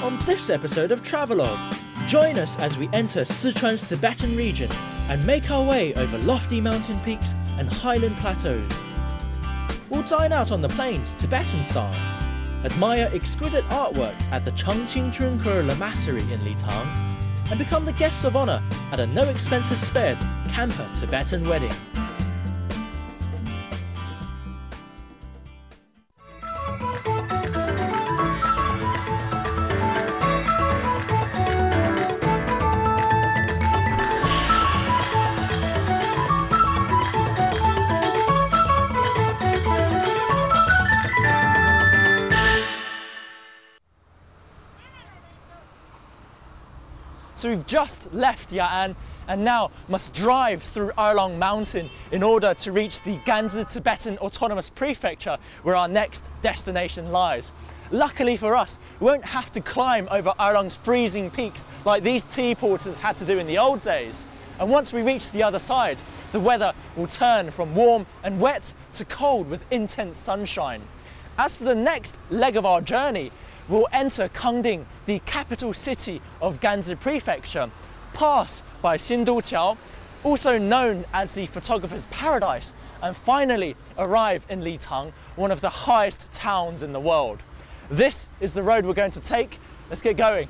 on this episode of Travelogue. Join us as we enter Sichuan's Tibetan region and make our way over lofty mountain peaks and highland plateaus. We'll dine out on the plains Tibetan style, admire exquisite artwork at the Changqingchunke Lamasery in Litang, and become the guest of honour at a no-expenses-spared camper Tibetan wedding. So we've just left Yajiang and now must drive through Erlong Mountain in order to reach the Ganzi Tibetan Autonomous Prefecture, where our next destination lies. Luckily for us, we won't have to climb over Erlong's freezing peaks like these tea porters had to do in the old days. And once we reach the other side, the weather will turn from warm and wet to cold with intense sunshine. As for the next leg of our journey, we'll enter Kangding, the capital city of Ganzi Prefecture, pass by Xinduqiao, also known as the photographer's paradise, and finally arrive in Litang, one of the highest towns in the world. This is the road we're going to take. Let's get going.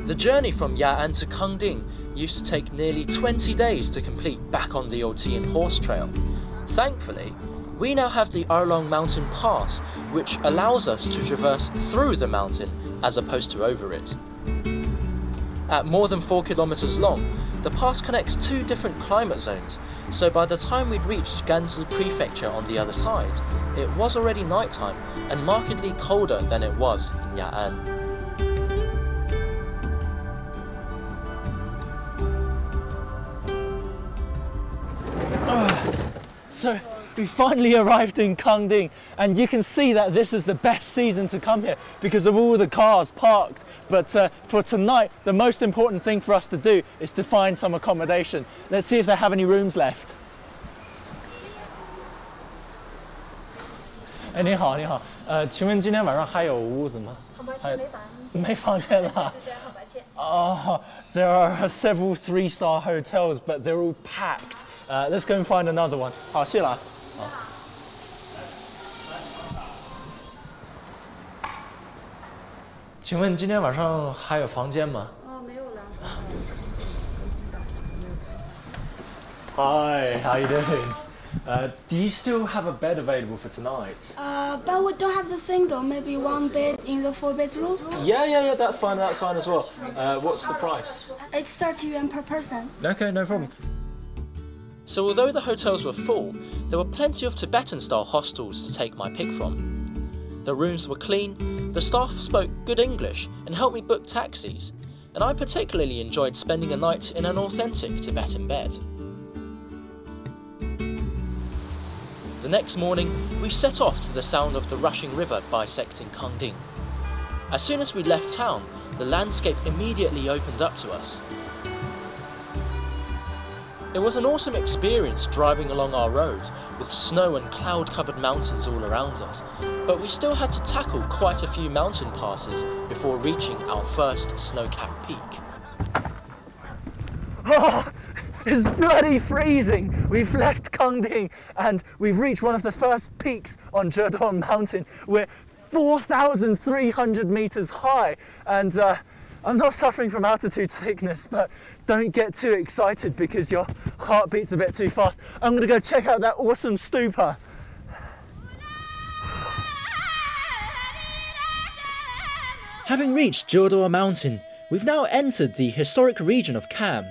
The journey from Yajiang to Kangding used to take nearly 20 days to complete back on the Otian horse trail. Thankfully, we now have the Erlong Mountain Pass, which allows us to traverse through the mountain as opposed to over it. At more than 4 kilometers long, the pass connects 2 different climate zones, so by the time we'd reached Ganzi Prefecture on the other side, it was already nighttime and markedly colder than it was in Yajiang. So we finally arrived in Kangding, and you can see that this is the best season to come here because of all the cars parked. But for tonight, the most important thing for us to do is to find some accommodation. Let's see if they have any rooms left. 哎，你好，你好，请问今天晚上还有屋子吗？好抱歉，没房间了。好抱歉。Oh, there are several 3-star hotels, but they're all packed. Let's go and find another one. 好，谢了。好。请问今天晚上还有房间吗？没有了。Hi, how you doing? Do you still have a bed available for tonight? But we don't have the single, maybe one bed in the 4-bedroom. Yeah, that's fine as well. What's the price? It's 30 yuan per person. Okay, no problem. So although the hotels were full, there were plenty of Tibetan-style hostels to take my pick from. The rooms were clean, the staff spoke good English and helped me book taxis, and I particularly enjoyed spending a night in an authentic Tibetan bed. The next morning, we set off to the sound of the rushing river bisecting Kangding. As soon as we left town, the landscape immediately opened up to us. It was an awesome experience driving along our road, with snow and cloud-covered mountains all around us, but we still had to tackle quite a few mountain passes before reaching our first snow-capped peak. Oh, it's bloody freezing! We've left Kangding and we've reached one of the first peaks on Zhedong Mountain. We're 4,300 meters high, and I'm not suffering from altitude sickness, but don't get too excited because your heart beats a bit too fast. I'm going to go check out that awesome stupa. Having reached Zhedong Mountain, we've now entered the historic region of Kham.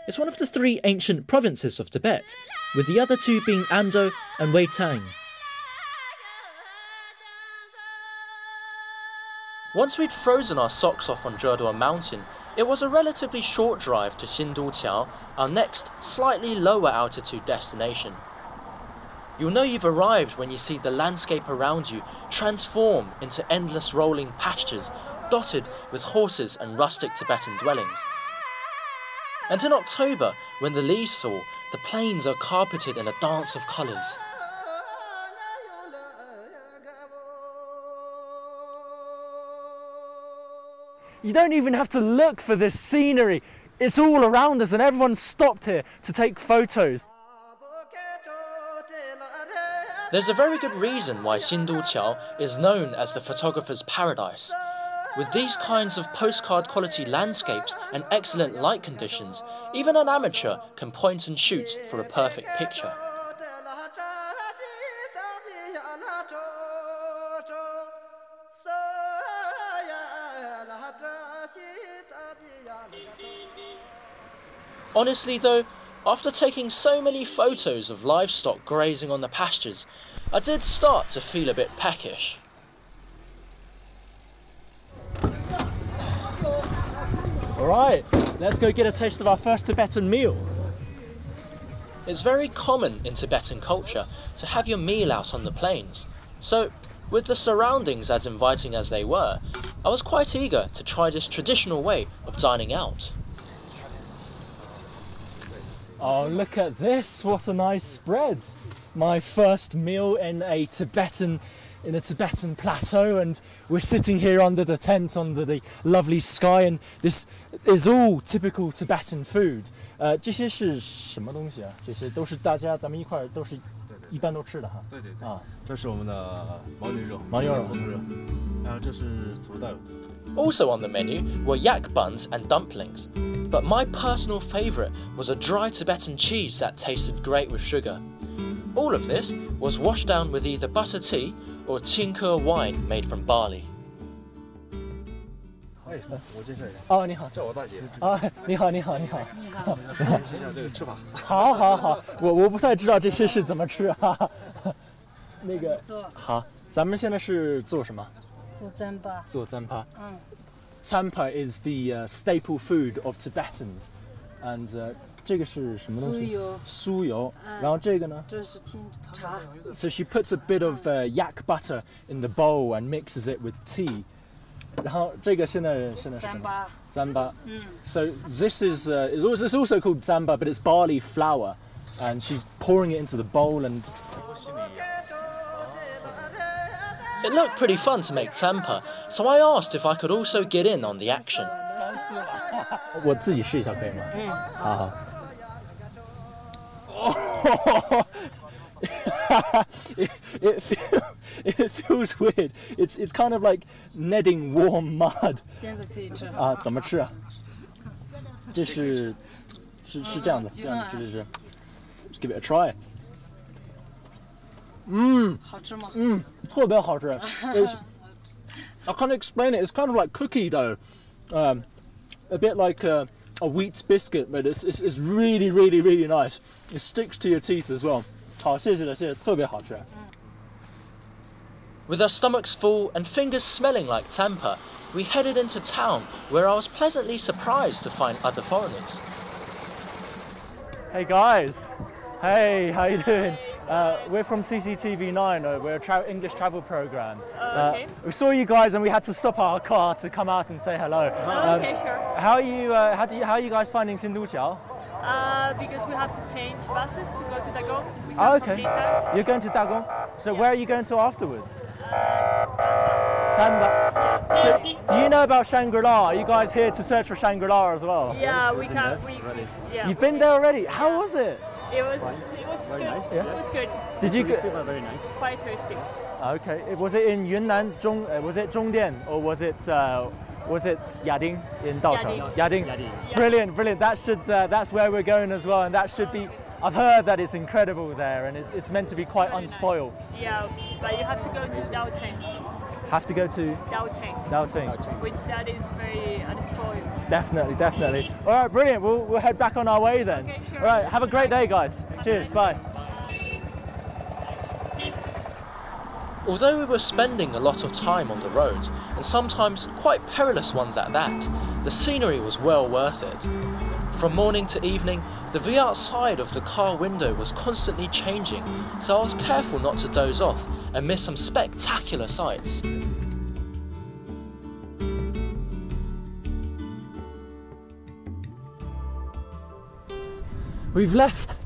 It's one of the 3 ancient provinces of Tibet, with the other 2 being Amdo and Weitang. Once we'd frozen our socks off on Zhedong Mountain, it was a relatively short drive to Xinduqiao, our next, slightly lower altitude destination. You'll know you've arrived when you see the landscape around you transform into endless rolling pastures dotted with horses and rustic Tibetan dwellings. And in October, when the leaves fall, the plains are carpeted in a dance of colours. You don't even have to look for this scenery. It's all around us and everyone's stopped here to take photos. There's a very good reason why Xinduqiao is known as the photographer's paradise. With these kinds of postcard quality landscapes and excellent light conditions, even an amateur can point and shoot for a perfect picture. Honestly though, after taking so many photos of livestock grazing on the pastures, I did start to feel a bit peckish. Alright, let's go get a taste of our first Tibetan meal. It's very common in Tibetan culture to have your meal out on the plains. So, with the surroundings as inviting as they were, I was quite eager to try this traditional way of dining out. Oh, look at this, what a nice spread. My first meal in a Tibetan plateau, and we're sitting here under the tent, under the lovely sky, and this is all typical Tibetan food. 这些是什么东西啊？这些都是大家咱们一块儿都是一般都吃的哈。对对对。啊，这是我们的牦牛肉，牦牛肉，然后这是土豆。Also on the menu were yak buns and dumplings, but my personal favourite was a dry Tibetan cheese that tasted great with sugar. All of this was washed down with either butter tea or qingke wine made from barley. 我介绍一下。哦，你好，这我大姐。啊，你好，你好，你好。你好。说一下这个吃法。好，好，好，我不太知道这些是怎么吃啊。那个。好，咱们现在是做什么？做tsampa。做tsampa。嗯。Tsampa is the staple food of Tibetans, and 这个是什么东西？酥油。酥油。然后这个呢？这是清茶。So she puts a bit of yak butter in the bowl and mixes it with tea. 然后这个现在是tsampa. So this is it's also called tsampa, but it's barley flour, and she's pouring it into the bowl and. It looked pretty fun to make tsampa, so I asked if I could also get in on the action. 我自己试一下可以吗？好好。It feels weird. It's kind of like kneading warm mud. 现在可以吃啊？怎么吃啊？这是这样的，这样的就是。Let's give it a try. 好吃吗？特别好吃。I can't explain it. It's kind of like cookie dough, a bit like a wheat biscuit, but it's really, really, really nice. It sticks to your teeth as well. 好，谢谢了，谢谢，特别好吃。With our stomachs full and fingers smelling like tsampa, we headed into town, where I was pleasantly surprised to find other foreigners. Hey guys, hey, how you doing? We're from CCTV-9. We're a English travel program. Okay. We saw you guys and we had to stop our car to come out and say hello. Okay, sure. How are you? How are you guys finding Xinduqiao? Because we have to change buses to go to Dagong. Oh, okay. You're going to Dagong. So where are you going to afterwards? So, do you know about Shangri-La? Are you guys here to search for Shangri-La as well? Yeah, we can. Yeah. You've been there already. How was it? It was good. Nice, yeah. It was good. Did you get very nice? Quite touristy. Okay. Was it in Yunnan? Was it Zhongdian or was it Yajiang in Daocheng? Yajiang. Yeah. Brilliant. That's where we're going as well, and that should be. I've heard that it's incredible there, and it's meant to be quite unspoiled. Nice. Yeah, but you have to go to Daocheng. Have to go to Daocheng. That is very unspoiled. Definitely. All right, brilliant. We'll head back on our way then. Okay, sure. All right, have a great day, guys. Cheers. Bye. Although we were spending a lot of time on the road, and sometimes quite perilous ones at that, the scenery was well worth it. From morning to evening, the view outside of the car window was constantly changing, so I was careful not to doze off and miss some spectacular sights. We've left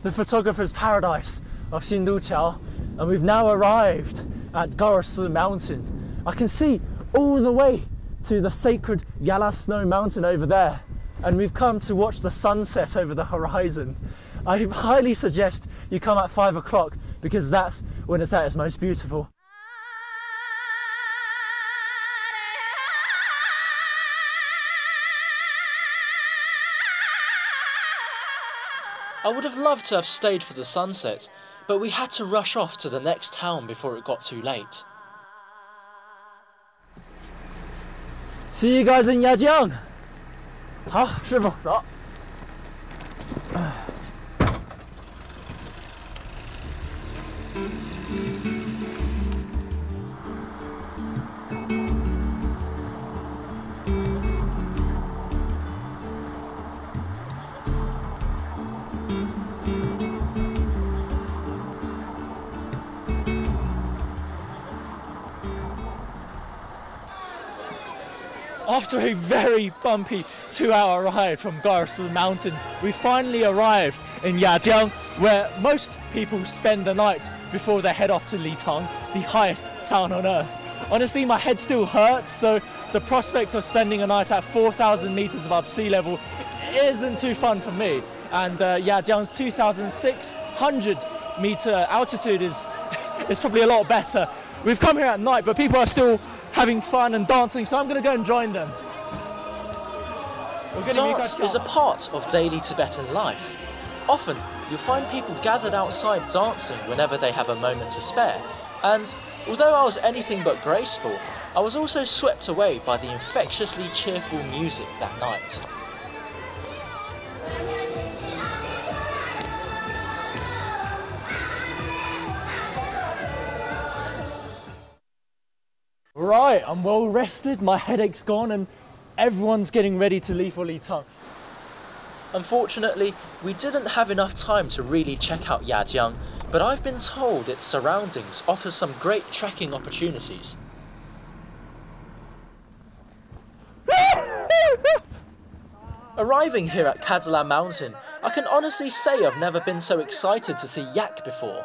the photographer's paradise of Xinduqiao, and we've now arrived at Garroson mountain. I can see all the way to the sacred Yala Snow Mountain over there, and we've come to watch the sunset over the horizon. I highly suggest you come at 5 o'clock because that's when it's at its most beautiful. I would have loved to have stayed for the sunset, but we had to rush off to the next town before it got too late. See you guys in Yajiang. 好，师傅，走。After a very bumpy 2-hour ride from Garroson Mountain, we finally arrived in Yajiang, where most people spend the night before they head off to Litang, the highest town on earth. Honestly, my head still hurts, so the prospect of spending a night at 4,000 meters above sea level isn't too fun for me. And Yajiang's 2,600 meter altitude is probably a lot better. We've come here at night, but people are still having fun and dancing, so I'm going to go and join them. Dance is a part of daily Tibetan life. Often, you'll find people gathered outside dancing whenever they have a moment to spare, and although I was anything but graceful, I was also swept away by the infectiously cheerful music that night. Right, I'm well rested, my headache's gone, and everyone's getting ready to leave for Litang. Unfortunately, we didn't have enough time to really check out Yajiang, but I've been told its surroundings offer some great trekking opportunities. Arriving here at Kadzala Mountain, I can honestly say I've never been so excited to see yak before.